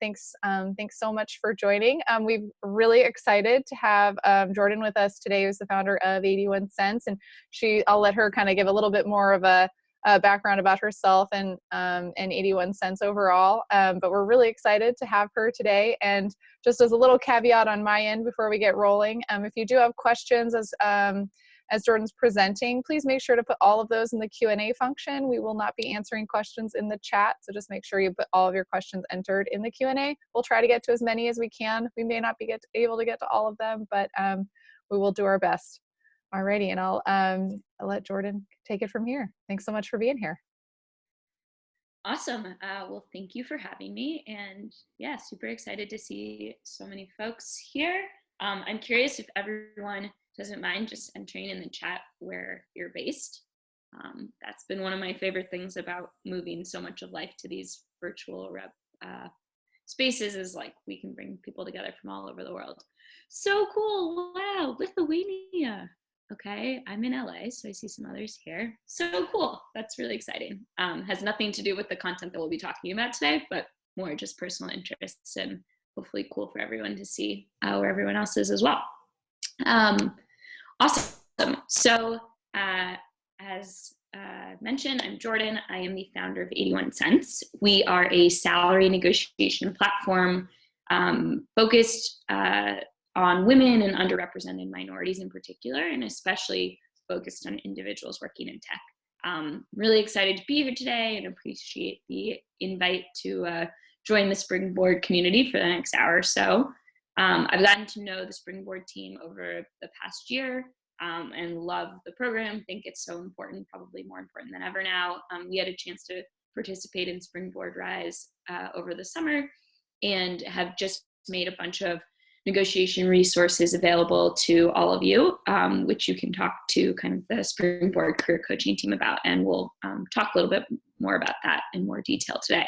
Thanks so much for joining. We're really excited to have Jordan with us today, who's the founder of 81cents, and I'll let her kind of give a little bit more of a background about herself and 81cents overall. But we're really excited to have her today. And just as a little caveat on my end before we get rolling, if you do have questions as Jordan's presenting, please make sure to put all of those in the Q&A function. We will not be answering questions in the chat, so just make sure you put all of your questions entered in the Q&A. We'll try to get to as many as we can. We may not be able to get to all of them, but we will do our best. Alrighty, and I'll let Jordan take it from here. Thanks so much for being here. Awesome. Well, thank you for having me. And yeah, super excited to see so many folks here. I'm curious if everyone doesn't mind just entering in the chat where you're based. That's been one of my favorite things about moving so much of life to these virtual spaces, is like we can bring people together from all over the world. So cool. Wow, Lithuania. Okay, I'm in LA, so I see some others here. So cool. That's really exciting. Has nothing to do with the content that we'll be talking about today, but more just personal interests, and hopefully cool for everyone to see where everyone else is as well. Awesome. So as mentioned, I'm Jordan. I am the founder of 81cents. We are a salary negotiation platform focused on women and underrepresented minorities in particular, and especially focused on individuals working in tech. Really excited to be here today and appreciate the invite to join the Springboard community for the next hour or so. I've gotten to know the Springboard team over the past year and love the program. Think it's so important, probably more important than ever now. We had a chance to participate in Springboard Rise over the summer and have just made a bunch of negotiation resources available to all of you, which you can talk to kind of the Springboard career coaching team about, and we'll talk a little bit more about that in more detail today.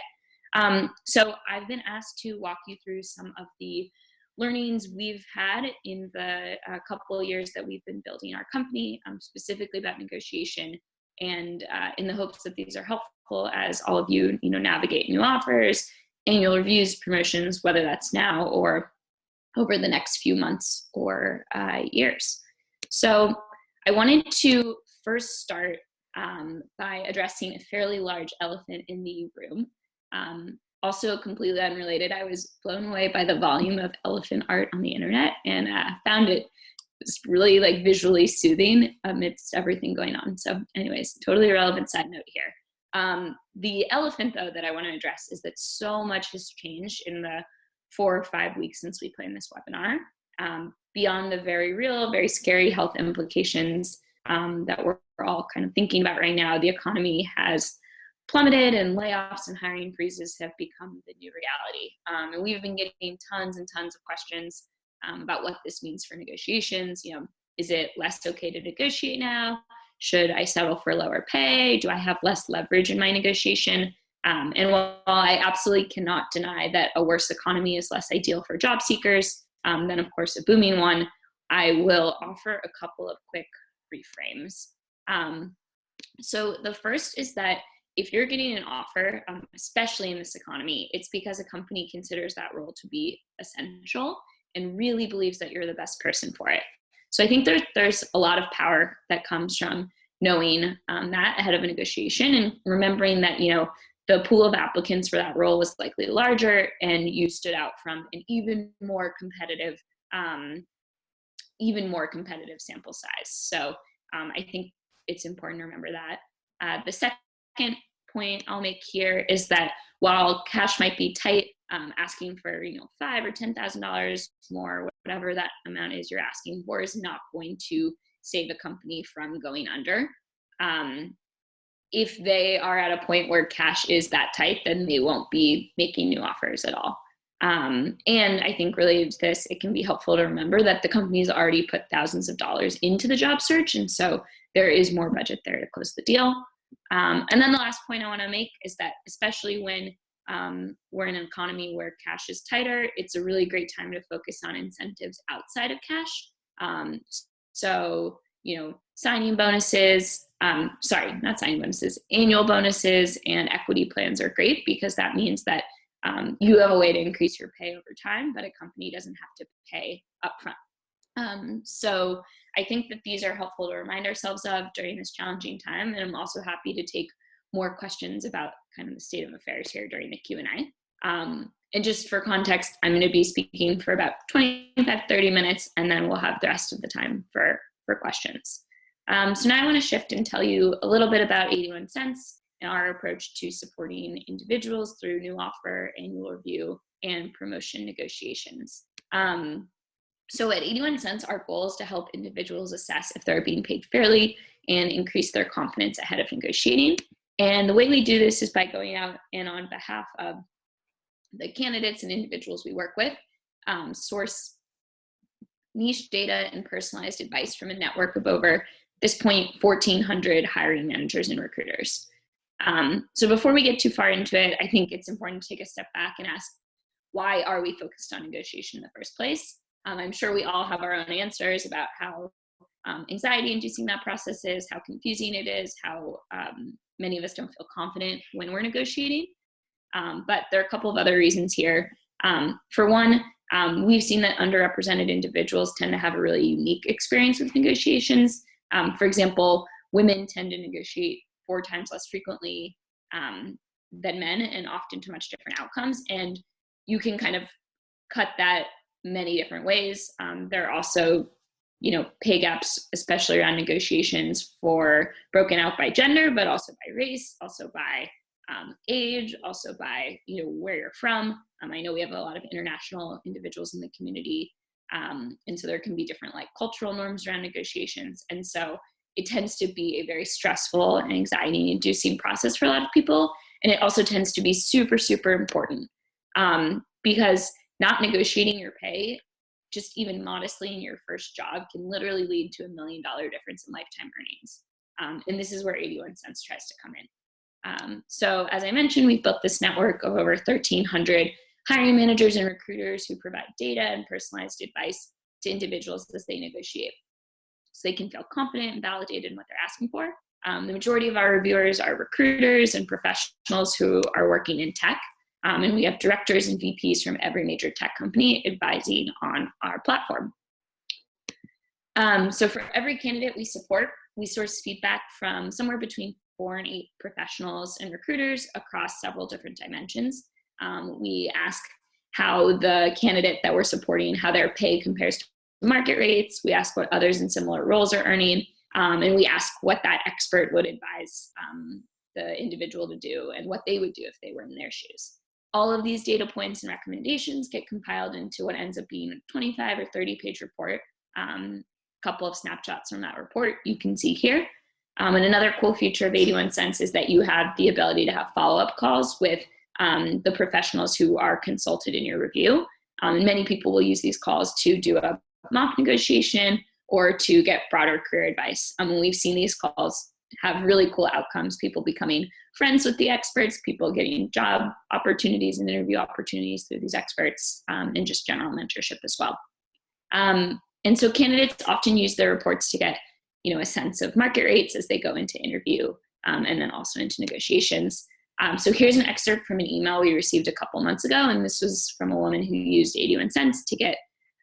So I've been asked to walk you through some of the learnings we've had in the couple of years that we've been building our company, specifically about negotiation, and in the hopes that these are helpful as all of you, navigate new offers, annual reviews, promotions, whether that's now or over the next few months or years. So I wanted to first start by addressing a fairly large elephant in the room. Also completely unrelated, I was blown away by the volume of elephant art on the internet, and found it was really like visually soothing amidst everything going on. So anyways, totally irrelevant side note here. The elephant though that I want to address is that so much has changed in the 4 or 5 weeks since we planned this webinar, beyond the very real, very scary health implications that we're all kind of thinking about right now. The economy has plummeted, and layoffs and hiring freezes have become the new reality. And we've been getting tons and tons of questions about what this means for negotiations. Is it less okay to negotiate now? Should I settle for lower pay? Do I have less leverage in my negotiation? And while I absolutely cannot deny that a worse economy is less ideal for job seekers than, of course, a booming one, I will offer a couple of quick reframes. So the first is that if you're getting an offer, especially in this economy, it's because a company considers that role to be essential and really believes that you're the best person for it. So I think there's a lot of power that comes from knowing that ahead of a negotiation, and remembering that, the pool of applicants for that role was likely larger, and you stood out from an even more competitive sample size. So I think it's important to remember that. The second point I'll make here is that while cash might be tight, asking for $5,000 or $10,000 more, whatever that amount is you're asking for, is not going to save a company from going under. If they are at a point where cash is that tight, then they won't be making new offers at all. And I think related to this, it can be helpful to remember that the company's already put thousands of dollars into the job search, and so there is more budget there to close the deal. And then the last point I want to make is that, especially when we're in an economy where cash is tighter, it's a really great time to focus on incentives outside of cash. So, signing bonuses, not signing bonuses, annual bonuses and equity plans are great, because that means that you have a way to increase your pay over time, but a company doesn't have to pay upfront. So I think that these are helpful to remind ourselves of during this challenging time. And I'm also happy to take more questions about kind of the state of affairs here during the Q&A. And just for context, I'm going to be speaking for about 25, 30 minutes, and then we'll have the rest of the time for questions. So now I want to shift and tell you a little bit about 81 cents and our approach to supporting individuals through new offer, annual review, and promotion negotiations. So at 81 cents, our goal is to help individuals assess if they're being paid fairly and increase their confidence ahead of negotiating. And the way we do this is by going out and on behalf of the candidates and individuals we work with, source niche data and personalized advice from a network of over, at this point, 1,400 hiring managers and recruiters. So before we get too far into it, I think it's important to take a step back and ask, why are we focused on negotiation in the first place? I'm sure we all have our own answers about how anxiety-inducing that process is, how confusing it is, how many of us don't feel confident when we're negotiating. But there are a couple of other reasons here. For one, we've seen that underrepresented individuals tend to have a really unique experience with negotiations. For example, women tend to negotiate 4 times less frequently than men, and often to much different outcomes. And you can kind of cut that many different ways. There are also, pay gaps, especially around negotiations, for broken out by gender, but also by race, also by age, also by where you're from. I know we have a lot of international individuals in the community, and so there can be different cultural norms around negotiations, and so it tends to be a very stressful and anxiety-inducing process for a lot of people, and it also tends to be super, super important, because not negotiating your pay, just even modestly in your first job, can literally lead to $1 million difference in lifetime earnings, and this is where 81 cents tries to come in. So as I mentioned, we've built this network of over 1,300 hiring managers and recruiters who provide data and personalized advice to individuals as they negotiate, so they can feel confident and validated in what they're asking for. The majority of our reviewers are recruiters and professionals who are working in tech, and we have directors and VPs from every major tech company advising on our platform. So for every candidate we support, we source feedback from somewhere between 4 and 8 professionals and recruiters across several different dimensions. We ask how the candidate that we're supporting, how their pay compares to market rates. We ask what others in similar roles are earning, and we ask what that expert would advise the individual to do and what they would do if they were in their shoes. All of these data points and recommendations get compiled into what ends up being a 25 or 30-page report. Couple of snapshots from that report you can see here. And another cool feature of 81 cents is that you have the ability to have follow-up calls with the professionals who are consulted in your review. And many people will use these calls to do a mock negotiation or to get broader career advice. We've seen these calls have really cool outcomes, people becoming friends with the experts, people getting job opportunities and interview opportunities through these experts, and just general mentorship as well. And so candidates often use their reports to get a sense of market rates as they go into interview, and then also into negotiations. So here's an excerpt from an email we received a couple months ago, and this was from a woman who used 81 cents to get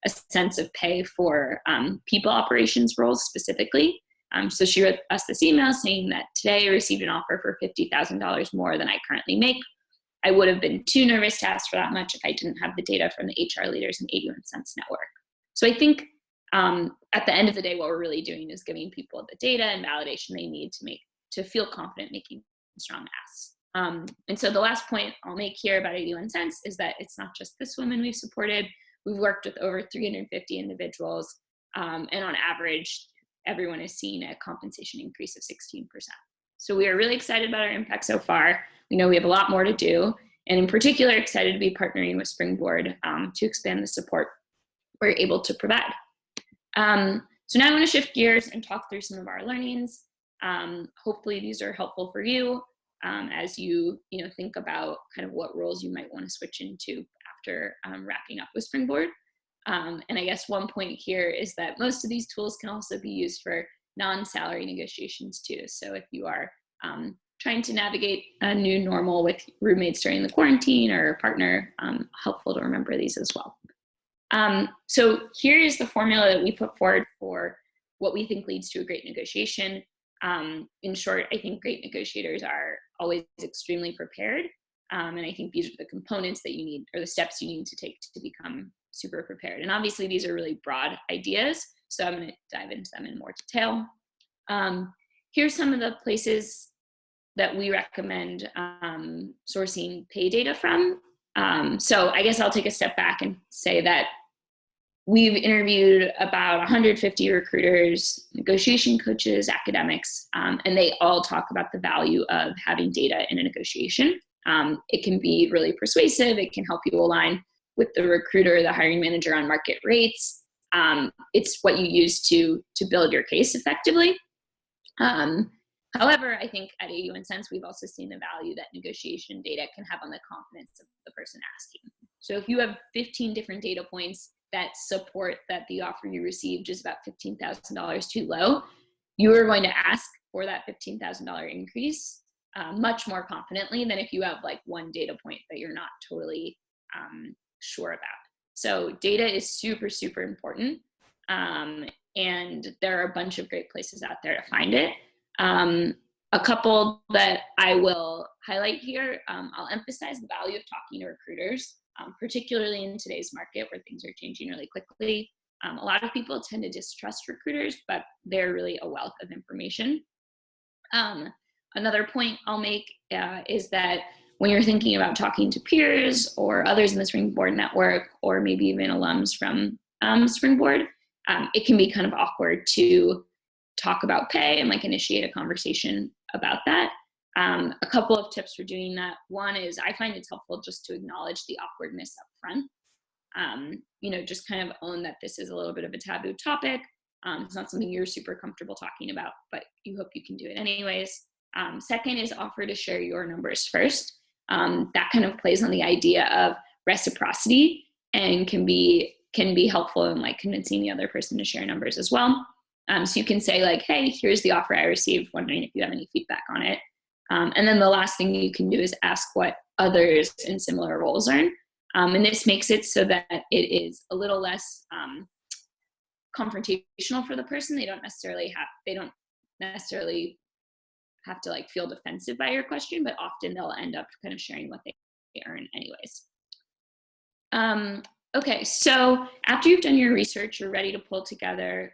a sense of pay for people operations roles specifically. So she wrote us this email saying that today I received an offer for $50,000 more than I currently make. I would have been too nervous to ask for that much if I didn't have the data from the HR leaders in 81 cents network. So I think at the end of the day, what we're really doing is giving people the data and validation they need to feel confident making strong asks. And so the last point I'll make here about 81 cents is that it's not just this woman we've supported. We've worked with over 350 individuals, and on average, everyone has seen a compensation increase of 16%. So we are really excited about our impact so far. We know we have a lot more to do, and in particular, excited to be partnering with Springboard to expand the support we're able to provide. So now I want to shift gears and talk through some of our learnings. Hopefully these are helpful for you as you think about kind of what roles you might want to switch into after wrapping up with Springboard. And I guess one point here is that most of these tools can also be used for non-salary negotiations too. So if you are trying to navigate a new normal with roommates during the quarantine or a partner, helpful to remember these as well. So here is the formula that we put forward for what we think leads to a great negotiation. In short, I think great negotiators are always extremely prepared. And I think these are the components that you need, or the steps you need to take to become super prepared. And obviously these are really broad ideas, so I'm going to dive into them in more detail. Here's some of the places that we recommend sourcing pay data from. So I guess I'll take a step back and say that we've interviewed about 150 recruiters, negotiation coaches, academics, and they all talk about the value of having data in a negotiation. It can be really persuasive. It can help you align with the recruiter, the hiring manager on market rates. It's what you use to build your case effectively. However, I think at 81cents, we've also seen the value that negotiation data can have on the confidence of the person asking. So if you have 15 different data points that support that the offer you received is about $15,000 too low, you are going to ask for that $15,000 increase much more confidently than if you have like one data point that you're not totally sure about. So data is super, super important. And there are a bunch of great places out there to find it. A couple that I will highlight here, I'll emphasize the value of talking to recruiters, particularly in today's market where things are changing really quickly. A lot of people tend to distrust recruiters, but they're really a wealth of information. Another point I'll make is that when you're thinking about talking to peers or others in the Springboard network, or maybe even alums from Springboard, it can be kind of awkward to talk about pay and like initiate a conversation about that. A couple of tips for doing that. One is I find it's helpful just to acknowledge the awkwardness up front. Just kind of own that this is a little bit of a taboo topic. It's not something you're super comfortable talking about, but you hope you can do it anyways. Second is offer to share your numbers first. That kind of plays on the idea of reciprocity and can be helpful in like convincing the other person to share numbers as well. So you can say like, hey, here's the offer I received, wondering if you have any feedback on it. And then the last thing you can do is ask what others in similar roles earn. And this makes it so that it is a little less confrontational for the person. They don't necessarily have to like feel defensive by your question, but often they'll end up kind of sharing what they earn anyways. Okay, so after you've done your research, you're ready to pull together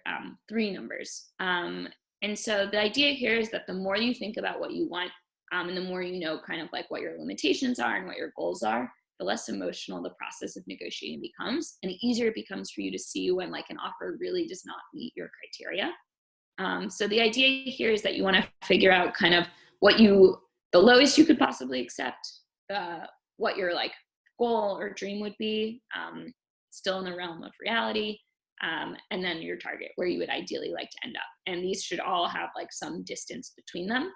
3 numbers. And so the idea here is that the more you think about what you want, and the more you know kind of like what your limitations are and what your goals are, the less emotional the process of negotiating becomes, and the easier it becomes for you to see when like an offer really does not meet your criteria. So the idea here is that you want to figure out kind of the lowest you could possibly accept, what your like goal or dream would be, still in the realm of reality, and then your target, where you would ideally like to end up. And these should all have like some distance between them.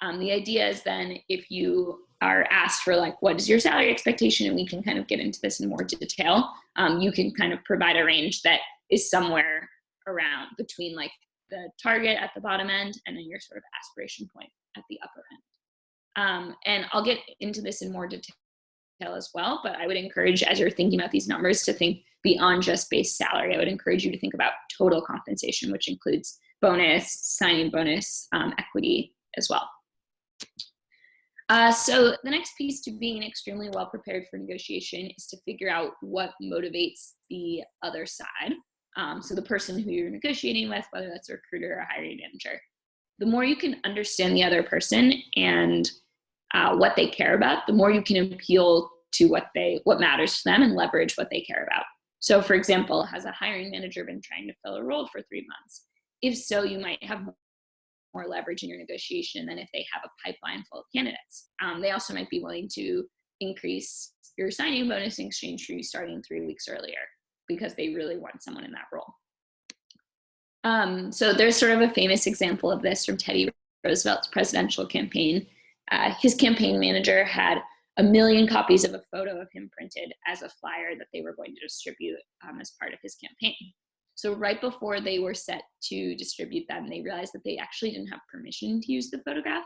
The idea is then if you are asked for like, what is your salary expectation? And we can kind of get into this in more detail. You can kind of provide a range that is somewhere around between like the target at the bottom end and then your sort of aspiration point at the upper end. And I'll get into this in more detail as well, but I would encourage, as you're thinking about these numbers, to think beyond just base salary. I would encourage you to think about total compensation, which includes bonus, signing bonus, equity as well. So the next piece to being extremely well prepared for negotiation is to figure out what motivates the other side. So the person who you're negotiating with, whether that's a recruiter or a hiring manager. The more you can understand the other person and what they care about, the more you can appeal to what matters to them and leverage what they care about. So for example, has a hiring manager been trying to fill a role for 3 months? If so, you might have more leverage in your negotiation than if they have a pipeline full of candidates. They also might be willing to increase your signing bonus in exchange for you starting 3 weeks earlier because they really want someone in that role. So there's sort of a famous example of this from Teddy Roosevelt's presidential campaign. His campaign manager had 1 million copies of a photo of him printed as a flyer that they were going to distribute as part of his campaign. So right before they were set to distribute them, they realized that they actually didn't have permission to use the photograph.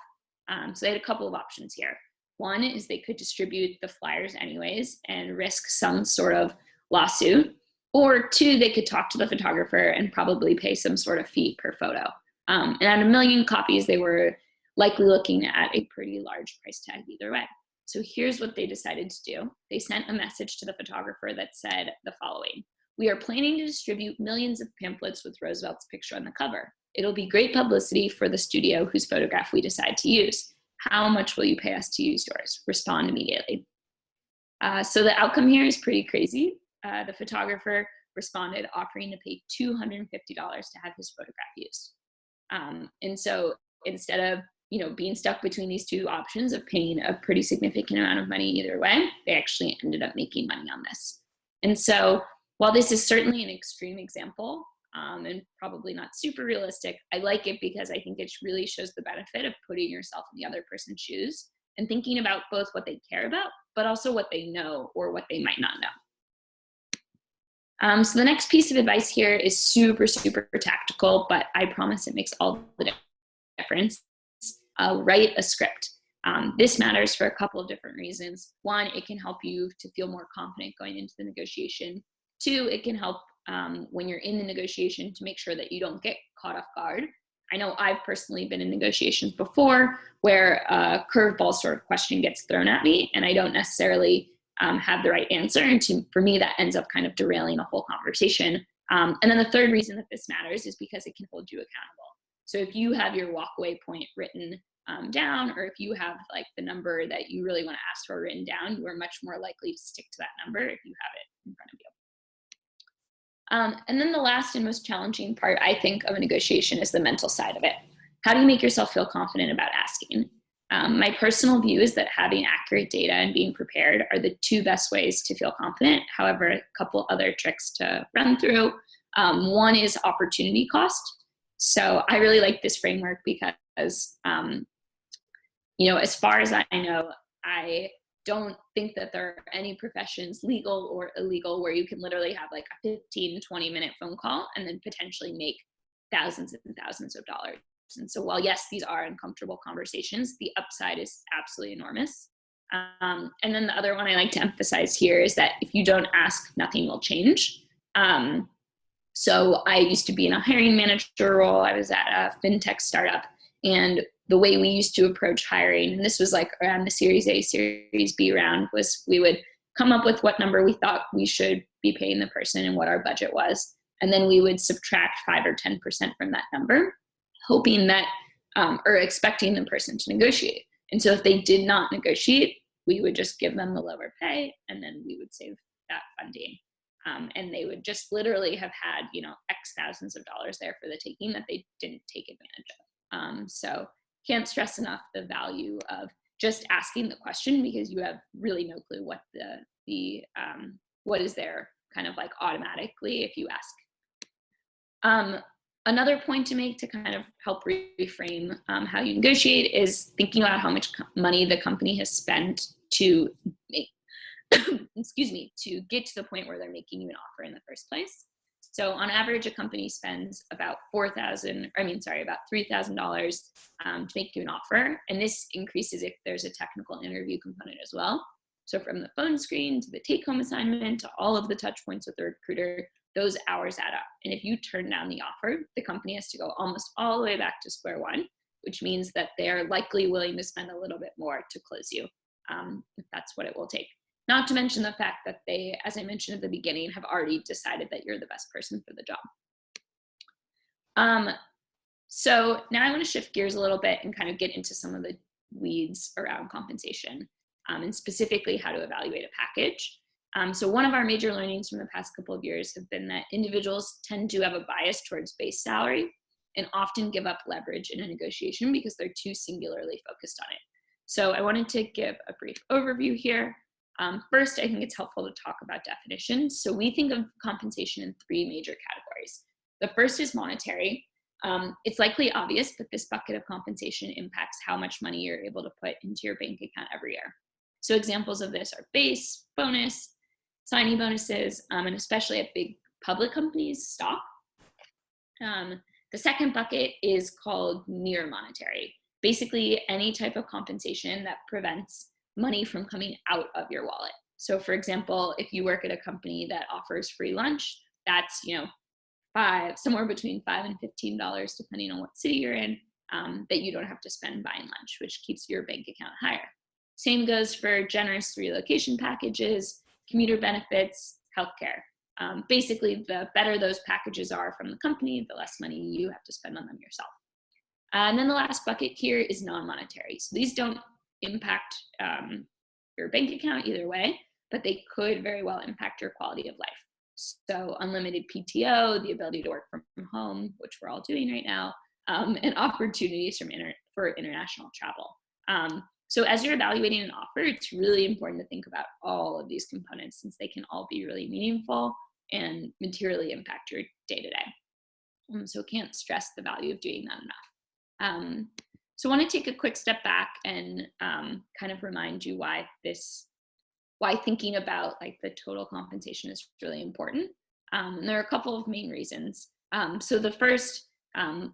So they had a couple of options here. One is they could distribute the flyers anyways and risk some sort of lawsuit. Or two, they could talk to the photographer and probably pay some sort of fee per photo. And at 1 million copies, they were likely looking at a pretty large price tag either way. So here's what they decided to do. They sent a message to the photographer that said the following: "We are planning to distribute millions of pamphlets with Roosevelt's picture on the cover. It'll be great publicity for the studio whose photograph we decide to use. How much will you pay us to use yours? Respond immediately." So the outcome here is pretty crazy. The photographer responded offering to pay $250 to have his photograph used. And so instead of being stuck between these two options of paying a pretty significant amount of money either way, they actually ended up making money on this. And so while this is certainly an extreme example and probably not super realistic, I like it because I think it really shows the benefit of putting yourself in the other person's shoes and thinking about both what they care about, but also what they know or what they might not know. So the next piece of advice here is super, super tactical, but I promise it makes all the difference. Write a script. This matters for a couple of different reasons. One, it can help you to feel more confident going into the negotiation. Two, it can help when you're in the negotiation to make sure that you don't get caught off guard. I know I've personally been in negotiations before where a curveball sort of question gets thrown at me and I don't necessarily have the right answer. And for me, that ends up kind of derailing a whole conversation. And then the third reason that this matters is because it can hold you accountable. So if you have your walkaway point written down, or if you have like the number that you really want to ask for written down, you are much more likely to stick to that number if you have it in front of you. And then the last and most challenging part, I think, of a negotiation is the mental side of it. How do you make yourself feel confident about asking? My personal view is that having accurate data and being prepared are the two best ways to feel confident. However, a couple other tricks to run through. One is opportunity cost. So I really like this framework because, as far as I know, I don't think that there are any professions, legal or illegal, where you can literally have like a 15, 20-minute phone call and then potentially make thousands and thousands of dollars. And so while, yes, these are uncomfortable conversations, the upside is absolutely enormous. And then the other one I like to emphasize here is that if you don't ask, nothing will change. So I used to be in a hiring manager role. I was at a fintech startup. And the way we used to approach hiring, and this was like around the Series A, Series B round, was we would come up with what number we thought we should be paying the person and what our budget was. And then we would subtract 5 or 10% from that number, hoping that, or expecting the person to negotiate. And so if they did not negotiate, we would just give them the lower pay and then we would save that funding. And they would just literally have had, X thousands of dollars there for the taking that they didn't take advantage of. So can't stress enough the value of just asking the question, because you have really no clue what what is there kind of like automatically if you ask. Another point to make to kind of help reframe how you negotiate is thinking about how much money the company has spent to make, to get to the point where they're making you an offer in the first place. So on average, a company spends about $3,000 to make you an offer. And this increases if there's a technical interview component as well. So from the phone screen to the take-home assignment to all of the touch points with the recruiter, those hours add up. And if you turn down the offer, the company has to go almost all the way back to square one, which means that they are likely willing to spend a little bit more to close you, if that's what it will take. Not to mention the fact that they, as I mentioned at the beginning, have already decided that you're the best person for the job. So now I want to shift gears a little bit and kind of get into some of the weeds around compensation, and specifically how to evaluate a package. So one of our major learnings from the past couple of years have been that individuals tend to have a bias towards base salary and often give up leverage in a negotiation because they're too singularly focused on it. So I wanted to give a brief overview here. First, I think it's helpful to talk about definitions. So we think of compensation in 3 major categories. The first is monetary. It's likely obvious, but this bucket of compensation impacts how much money you're able to put into your bank account every year. So examples of this are base, bonus, signing bonuses, and especially at big public companies, stock. The second bucket is called near monetary. basically any type of compensation that prevents money from coming out of your wallet. So for example, if you work at a company that offers free lunch, that's, somewhere between $5 and $15, depending on what city you're in, that you don't have to spend buying lunch, which keeps your bank account higher. Same goes for generous relocation packages, commuter benefits, healthcare. Basically, the better those packages are from the company, the less money you have to spend on them yourself. And then the last bucket here is non-monetary. So these don't impact your bank account either way, but they could very well impact your quality of life. So unlimited PTO, the ability to work from home, which we're all doing right now, and opportunities for international travel. So as you're evaluating an offer, it's really important to think about all of these components, since they can all be really meaningful and materially impact your day-to-day. So can't stress the value of doing that enough. So I want to take a quick step back and kind of remind you why thinking about like the total compensation is really important. And there are a couple of main reasons. So the first,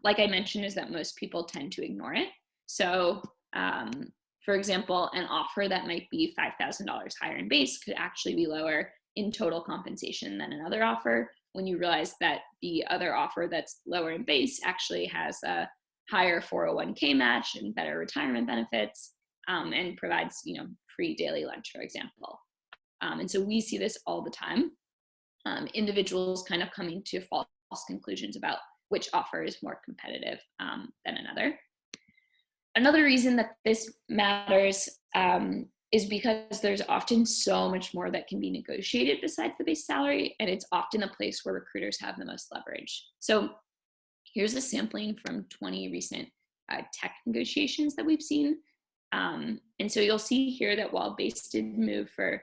like I mentioned, is that most people tend to ignore it. So for example, an offer that might be $5,000 higher in base could actually be lower in total compensation than another offer, when you realize that the other offer that's lower in base actually has a higher 401k match and better retirement benefits, and provides, free daily lunch, for example. And so we see this all the time. Individuals kind of coming to false conclusions about which offer is more competitive than another. Another reason that this matters is because there's often so much more that can be negotiated besides the base salary, and it's often a place where recruiters have the most leverage. So here's a sampling from 20 recent tech negotiations that we've seen. And so you'll see here that while base did move for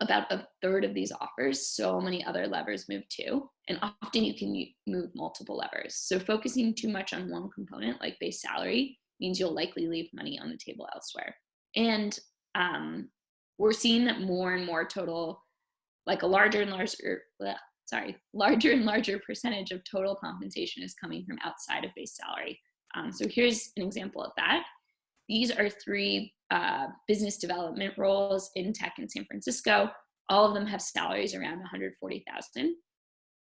about a third of these offers, so many other levers move too. And often you can move multiple levers. So focusing too much on one component, like base salary, means you'll likely leave money on the table elsewhere. And we're seeing that more and more total, like a larger and larger percentage of total compensation is coming from outside of base salary. So here's an example of that. These are 3 business development roles in tech in San Francisco. All of them have salaries around $140,000.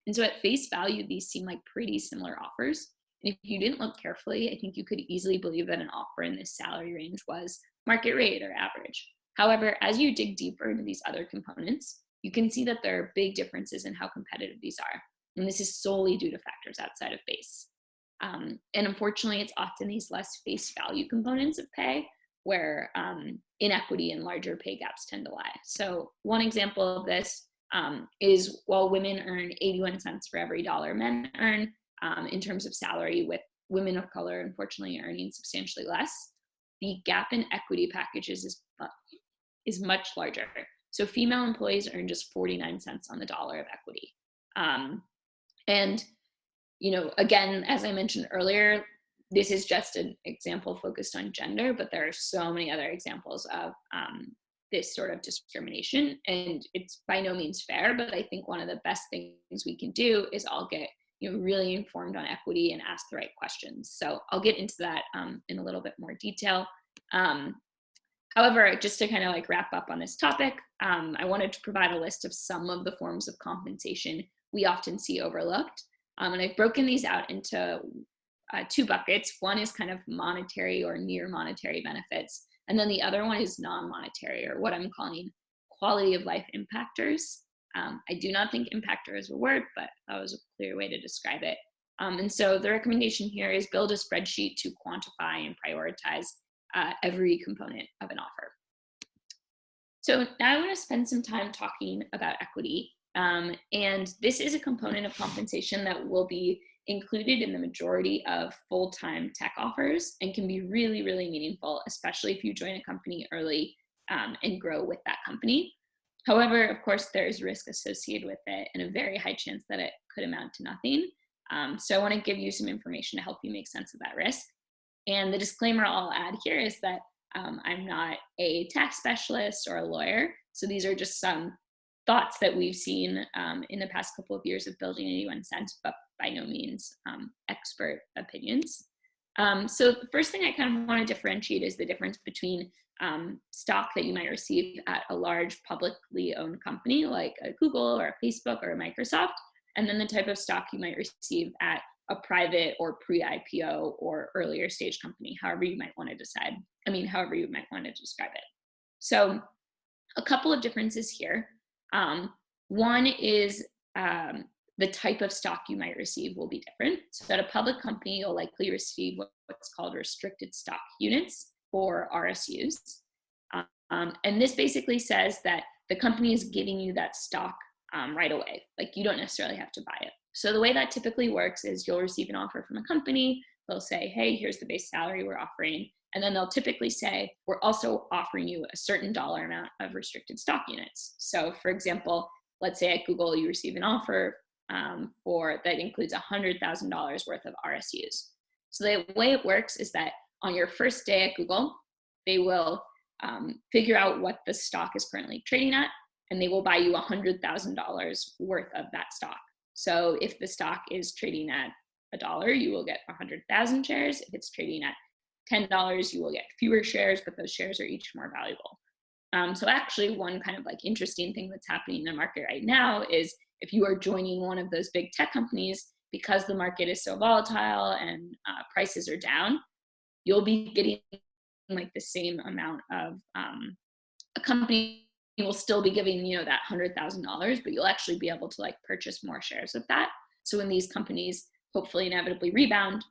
And so at face value, these seem like pretty similar offers. And if you didn't look carefully, I think you could easily believe that an offer in this salary range was market rate or average. However, as you dig deeper into these other components, you can see that there are big differences in how competitive these are. And this is solely due to factors outside of base. And unfortunately, it's often these less face value components of pay where inequity and larger pay gaps tend to lie. So one example of this is while women earn 81 cents for every dollar men earn in terms of salary, with women of color unfortunately earning substantially less, the gap in equity packages is much larger. So female employees earn just 49 cents on the dollar of equity. And again, as I mentioned earlier, this is just an example focused on gender, but there are so many other examples of this sort of discrimination, and it's by no means fair. But I think one of the best things we can do is all get really informed on equity and ask the right questions. So I'll get into that in a little bit more detail. However, just to kind of like wrap up on this topic, I wanted to provide a list of some of the forms of compensation we often see overlooked. And I've broken these out into 2 buckets. One is kind of monetary or near monetary benefits. And then the other one is non-monetary, or what I'm calling quality of life impactors. I do not think impactor is a word, but that was a clear way to describe it. And so the recommendation here is build a spreadsheet to quantify and prioritize every component of an offer. So now I want to spend some time talking about equity. And this is a component of compensation that will be included in the majority of full-time tech offers and can be really, really meaningful, especially if you join a company early and grow with that company. However, of course, there is risk associated with it and a very high chance that it could amount to nothing. So I want to give you some information to help you make sense of that risk. And the disclaimer I'll add here is that I'm not a tax specialist or a lawyer. So these are just some thoughts that we've seen in the past couple of years of building 81 cents, but by no means expert opinions. So the first thing I kind of want to differentiate is the difference between stock that you might receive at a large publicly owned company like a Google or a Facebook or a Microsoft, and then the type of stock you might receive at a private or pre-IPO or earlier stage company, however you might want to decide. However you might want to describe it. So a couple of differences here. One is the type of stock you might receive will be different. So at a public company, you'll likely receive what's called restricted stock units, or RSUs. And this basically says that the company is giving you that stock right away. Like, you don't necessarily have to buy it. So the way that typically works is you'll receive an offer from a company. They'll say, hey, here's the base salary we're offering. And then they'll typically say, we're also offering you a certain dollar amount of restricted stock units. So for example, let's say at Google, you receive an offer that includes $100,000 worth of RSUs. So the way it works is that on your first day at Google, they will figure out what the stock is currently trading at, and they will buy you $100,000 worth of that stock. So if the stock is trading at $1, you will get 100,000 shares. If it's trading at $10, you will get fewer shares, but those shares are each more valuable. So actually, one kind of like interesting thing that's happening in the market right now is if you are joining one of those big tech companies, because the market is so volatile and prices are down, you'll be getting like the same amount of a company will still be giving that $100,000, but you'll actually be able to like purchase more shares of that. So when these companies hopefully inevitably rebound,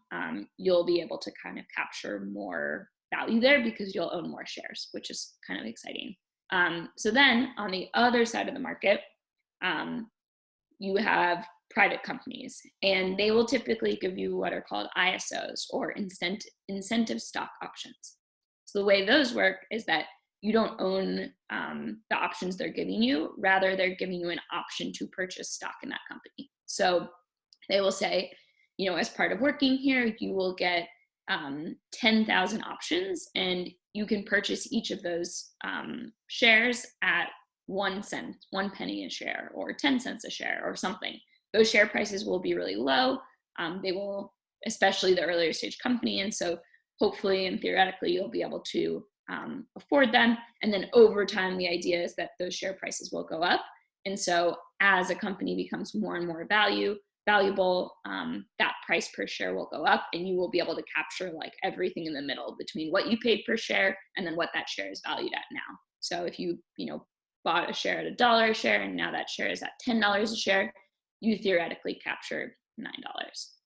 you'll be able to kind of capture more value there because you'll own more shares, which is kind of exciting. So then on the other side of the market, you have private companies, and they will typically give you what are called ISOs, or incentive stock options. So the way those work is that you don't own the options they're giving you. Rather, they're giving you an option to purchase stock in that company. So they will say, as part of working here, you will get 10,000 options, and you can purchase each of those shares at 1 cent, 1 penny a share, or 10 cents a share, or something. Those share prices will be really low. They will, especially the earlier stage company, and so hopefully and theoretically you'll be able to afford them. And then over time, the idea is that those share prices will go up. And so as a company becomes more and more valuable, that price per share will go up, and you will be able to capture like everything in the middle between what you paid per share and then what that share is valued at now. So if you bought a share at $1 a share and now that share is at $10 a share, you theoretically captured $9.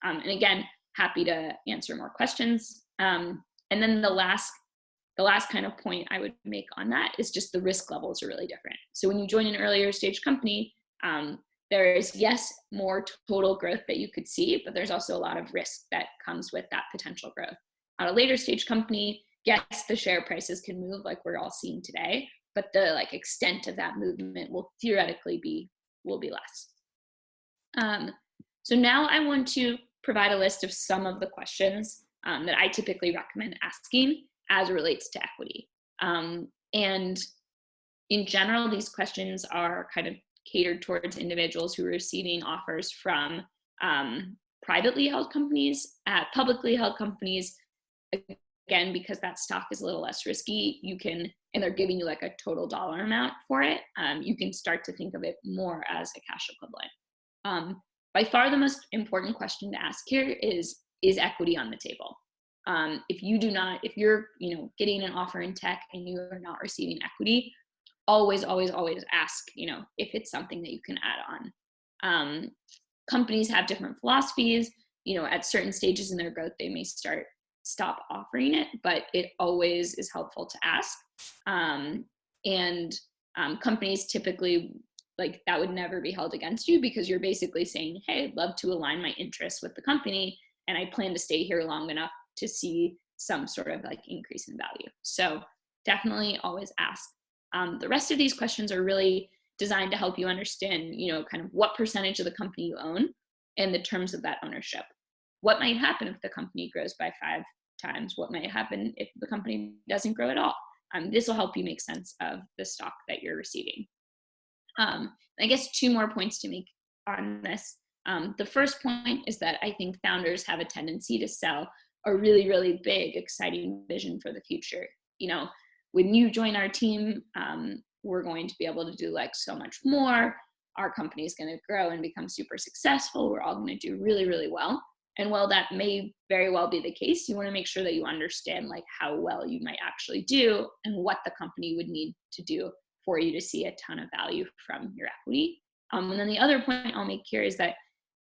And again, happy to answer more questions. And then the last kind of point I would make on that is just the risk levels are really different. So when you join an earlier stage company, there is, yes, more total growth that you could see, but there's also a lot of risk that comes with that potential growth. At a later stage company, yes, the share prices can move like we're all seeing today, but the like extent of that movement will theoretically will be less. So now I want to provide a list of some of the questions that I typically recommend asking as it relates to equity. And in general, these questions are kind of catered towards individuals who are receiving offers from privately held companies. At publicly held companies, again, because that stock is a little less risky, and they're giving you like a total dollar amount for it, you can start to think of it more as a cash equivalent. By far the most important question to ask here is equity on the table? If you're getting an offer in tech and you are not receiving equity, always ask if it's something that you can add on. Companies have different philosophies. At certain stages in their growth, they may stop offering it, but it always is helpful to ask. Companies typically, like, that would never be held against you, because you're basically saying, hey, I'd love to align my interests with the company, and I plan to stay here long enough to see some sort of like increase in value. So definitely always ask. The rest of these questions are really designed to help you understand, kind of what percentage of the company you own and the terms of that ownership. What might happen if the company grows by 5 times? What might happen if the company doesn't grow at all? This will help you make sense of the stock that you're receiving. I guess 2 more points to make on this. The first point is that I think founders have a tendency to sell a really, really big, exciting vision for the future. You know, when you join our team, we're going to be able to do like so much more. Our company is going to grow and become super successful. We're all going to do really, really well. And while that may very well be the case, you want to make sure that you understand like how well you might actually do and what the company would need to do for you to see a ton of value from your equity. And then the other point I'll make here is that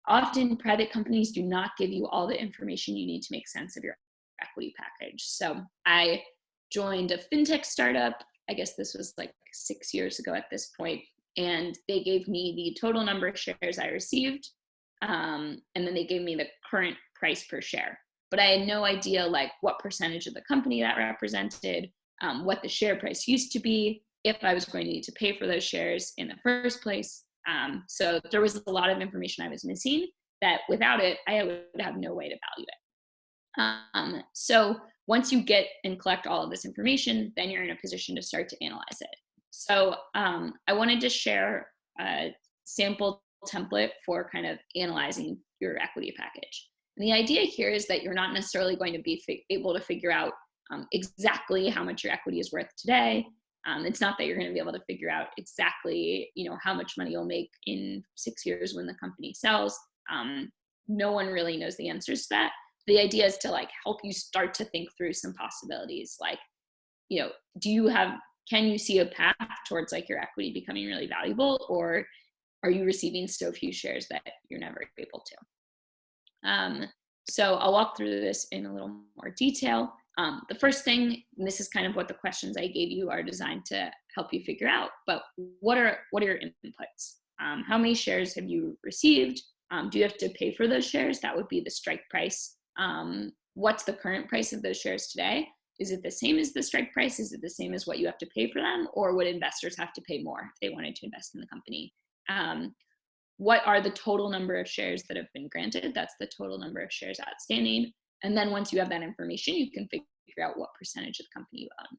often private companies do not give you all the information you need to make sense of your equity package. So I joined a fintech startup. I guess this was like 6 years ago at this point, and they gave me the total number of shares I received, and then they gave me the current price per share. But I had no idea like what percentage of the company that represented, what the share price used to be, if I was going to need to pay for those shares in the first place. So there was a lot of information I was missing that without it, I would have no way to value it. So once you get and collect all of this information, then you're in a position to start to analyze it. So I wanted to share a sample template for kind of analyzing your equity package. And the idea here is that you're not necessarily going to be able to figure out exactly how much your equity is worth today. It's not that you're going to be able to figure out exactly, you know, how much money you'll make in 6 years when the company sells. No one really knows the answers to that. The idea is to like help you start to think through some possibilities. Like, you know, can you see a path towards like your equity becoming really valuable, or are you receiving so few shares that you're never able to? So I'll walk through this in a little more detail. The first thing, and this is kind of what the questions I gave you are designed to help you figure out, but what are your inputs? How many shares have you received? Do you have to pay for those shares? That would be the strike price. What's the current price of those shares today? Is it the same as the strike price? Is it the same as what you have to pay for them? Or would investors have to pay more if they wanted to invest in the company? What are the total number of shares that have been granted? That's the total number of shares outstanding. And then once you have that information, you can figure out what percentage of the company you own.